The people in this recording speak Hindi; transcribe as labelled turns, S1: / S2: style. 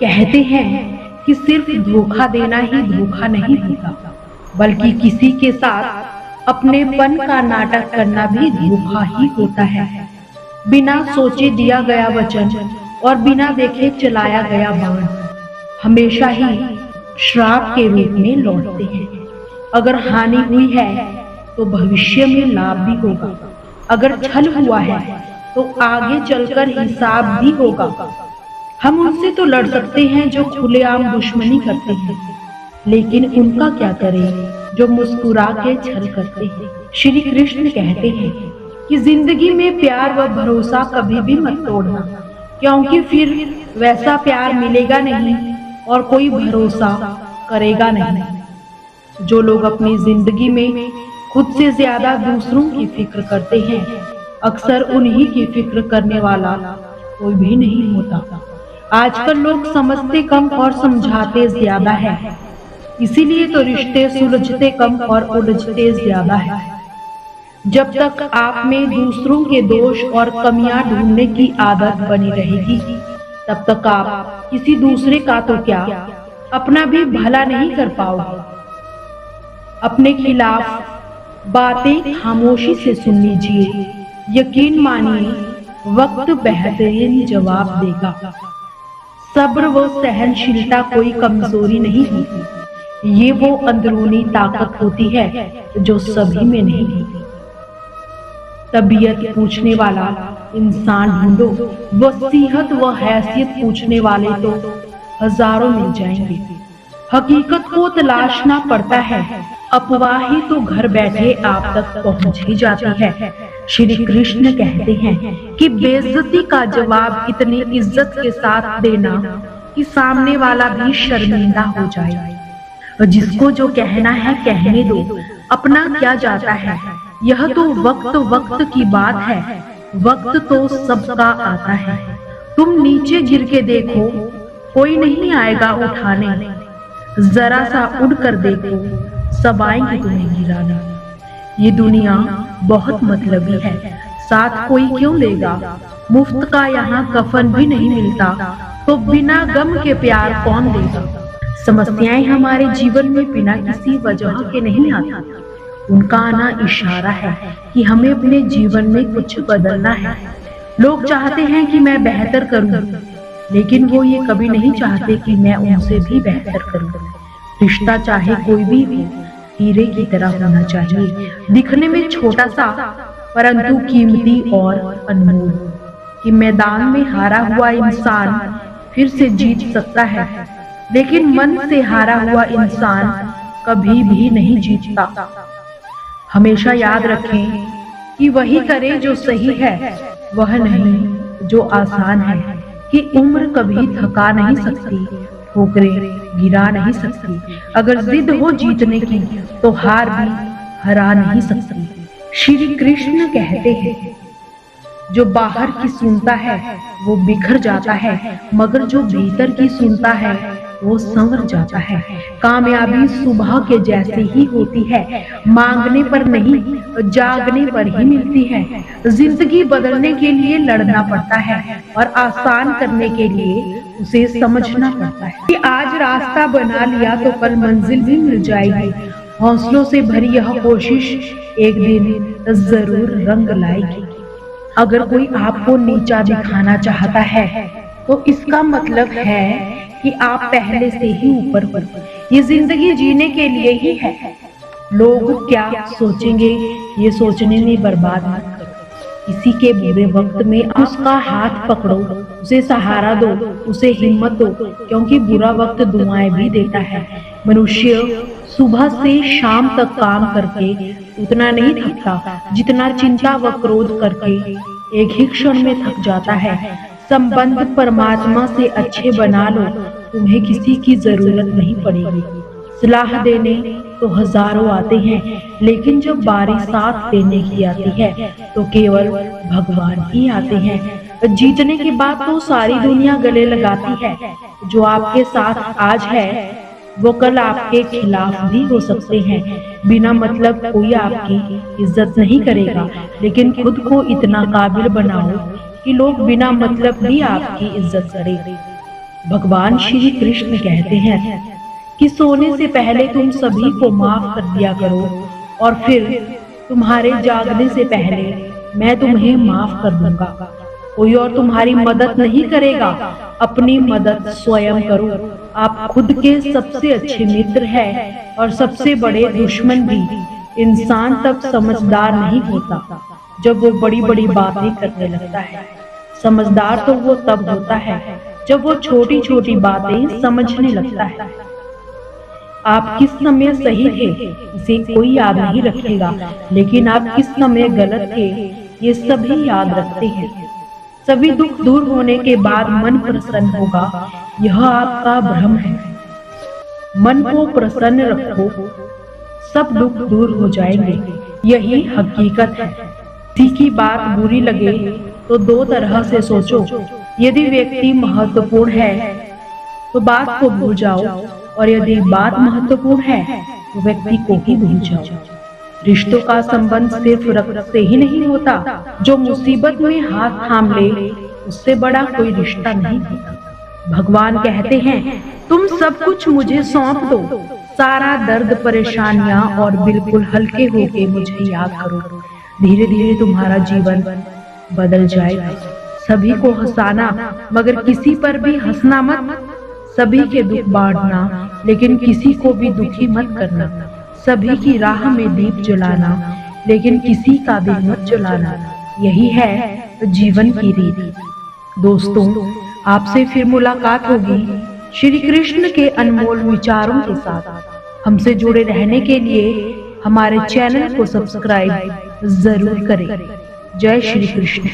S1: कहते हैं कि सिर्फ धोखा देना ही धोखा नहीं होता, बल्कि किसी के साथ अपनेपन का नाटक करना भी धोखा ही होता है। बिना सोचे दिया गया वचन और बिना देखे चलाया गया बाण हमेशा ही श्राप के रूप में लौटते हैं। अगर हानि हुई है तो भविष्य में लाभ भी होगा, अगर छल हुआ है तो आगे चलकर हिसाब भी होगा। हम उनसे तो लड़ सकते हैं जो खुलेआम दुश्मनी करते हैं, लेकिन उनका क्या करें जो मुस्कुरा के छल करते हैं। श्री कृष्ण कहते हैं कि जिंदगी में प्यार व भरोसा कभी भी मत तोड़ना, क्योंकि फिर वैसा प्यार मिलेगा नहीं और कोई भरोसा करेगा नहीं। जो लोग अपनी जिंदगी में खुद से ज्यादा दूसरों की फिक्र करते हैं, अक्सर उन्हीं की फिक्र करने वाला कोई भी नहीं होता। आजकल लोग समझते कम और समझाते ज्यादा है, इसीलिए तो रिश्ते सुलझते कम और उलझते ज्यादा है। जब तक आप में दूसरों के दोष और कमियां ढूंढने की आदत बनी रहेगी, तब तक आप किसी दूसरे का तो क्या अपना भी भला नहीं कर पाओगे। अपने खिलाफ बातें खामोशी से सुन लीजिए, यकीन मानिए वक्त बेहतरीन जवाब देगा। सब्र व सहनशीलता कोई कमजोरी नहीं होती, ये वो अंदरूनी ताकत होती है जो सभी में नहीं होती। तबीयत पूछने वाला इंसान ढूंढो, वसीयत व हैसियत पूछने वाले तो हजारों मिल जाएंगे। हकीकत को तलाशना पड़ता है, अफवाह ही तो घर बैठे आप तक पहुंच ही जाती है। श्री कृष्ण कहते हैं कि बेइज्जती का जवाब इतनी इज्जत के साथ देना कि सामने वाला भी शर्मिंदा हो जाए। और जिसको जो कहना है कहने दो, अपना क्या जाता है। यह तो वक्त की बात है, वक्त तो सबका आता है। तुम नीचे गिर के देखो, कोई नहीं आएगा उठाने, जरा सा उड़ कर देखो, सब आएंगे तुम्हें गिराने। ये दुनिया बहुत मतलबी है, साथ कोई क्यों देगा। मुफ्त का यहाँ कफन भी नहीं मिलता, तो बिना गम के प्यार कौन देगा। समस्याएं हमारे जीवन में बिना किसी वजह के नहीं आती, उनका आना इशारा है कि हमें अपने जीवन में कुछ बदलना है। लोग चाहते हैं कि मैं बेहतर करूं, लेकिन वो ये कभी नहीं चाहते कि मैं उनसे भी बेहतर करूं। रिश्ता चाहे कोई भी हो, हीरे की तरह होना चाहिए, दिखने में छोटा सा परंतु कीमती और अनमोल। कि मैदान में हारा हुआ इंसान फिर से जीत सकता है, लेकिन मन से हारा हुआ इंसान कभी भी नहीं जीतता। हमेशा याद रखें कि वही करे जो सही है, वह नहीं जो आसान है। कि उम्र कभी थका नहीं सकती, ठोकरें गिरा नहीं सकती। अगर जिद हो जीतने की तो हार भी हरा नहीं सकती। श्री कृष्ण कहते हैं जो बाहर की सुनता है वो बिखर जाता है, मगर जो भीतर की सुनता है वो संवर जाता है। कामयाबी सुबह के जैसे ही होती है, मांगने पर नहीं जागने पर ही मिलती है। जिंदगी बदलने के लिए लड़ना पड़ता है और आसान करने के लिए उसे समझना पड़ता है। कि आज रास्ता बना लिया तो कल मंजिल भी मिल जाएगी। हौसलों से भरी यह कोशिश एक दिन जरूर रंग लाएगी। अगर कोई आपको नीचा दिखाना चाहता है तो इसका मतलब है कि आप पहले से ही ऊपर हो। ये जिंदगी जीने के लिए ही है। लोग क्या सोचेंगे ये सोचने में बर्बाद मत करो। किसी के बुरे वक्त में उसका हाथ पकड़ो, उसे सहारा दो, उसे हिम्मत दो, क्योंकि बुरा वक्त दुआएं भी देता है। मनुष्य सुबह से शाम तक काम करके उतना नहीं थकता जितना चिंता व क्रोध करके एक ही क्षण में थक जाता है। संबंध परमात्मा से अच्छे बना लो, तुम्हें किसी की जरूरत नहीं पड़ेगी। सलाह देने तो हजारों आते हैं, लेकिन जब बारी साथ देने की आती है तो केवल भगवान ही आते हैं। जीतने के बाद तो सारी दुनिया गले लगाती है। जो आपके साथ आज है वो कल आपके खिलाफ भी हो सकते हैं। बिना मतलब कोई आपकी इज्जत नहीं करेगा, लेकिन खुद को इतना काबिल बनाओ कि लोग बिना मतलब भी आपकी इज्जत करें। भगवान श्री कृष्ण कहते हैं कि सोने से पहले तुम सभी को माफ कर दिया करो और फिर तुम्हारे जागने से पहले मैं तुम्हें माफ कर दूंगा। कोई और तुम्हारी मदद नहीं करेगा, अपनी मदद स्वयं करो। आप खुद के सबसे अच्छे मित्र हैं और सबसे बड़े दुश्मन भी। इंसान तब समझदार नहीं होता जब वो बड़ी बड़ी बातें करने लगता है। समझदार तो वो तब होता है जब वो छोटी छोटी बातें समझने लगता है। आप किस समय सही थे इसे कोई याद नहीं रखेगा, लेकिन आप किस समय गलत थे ये सभी याद रखते हैं। सभी दुख दूर होने के बाद मन प्रसन्न होगा, यह आपका भ्रम है। मन को प्रसन्न रखो, सब दुख दूर हो जाएंगे, यही हकीकत है। किसी की बात बुरी लगे तो दो तरह से सोचो। यदि व्यक्ति महत्वपूर्ण है तो बात को भूल जाओ, और यदि बात महत्वपूर्ण है तो व्यक्ति को ही भूल जाओ। रिश्तों का संबंध सिर्फ रक्त से ही नहीं होता। जो मुसीबत में हाथ थाम ले उससे बड़ा कोई रिश्ता नहीं होता। भगवान कहते हैं तुम सब कुछ मुझे सौंप दो, सारा दर्द परेशानियां, और बिल्कुल हल्के होके मुझे याद करो। धीरे धीरे तुम्हारा जीवन बदल जाएगा। सभी को हंसाना मगर किसी पर भी हंसना मत। सभी के दुख बांटना लेकिन किसी को भी दुखी मत करना। सभी की राह में दीप जलाना लेकिन किसी का दिल मत जलाना। यही है जीवन की रीत। दोस्तों, आपसे फिर मुलाकात होगी श्री कृष्ण के अनमोल विचारों के साथ। हमसे जुड़े रहने के लिए हमारे चैनल को सब्सक्राइब जरूर करें। जय श्री कृष्ण।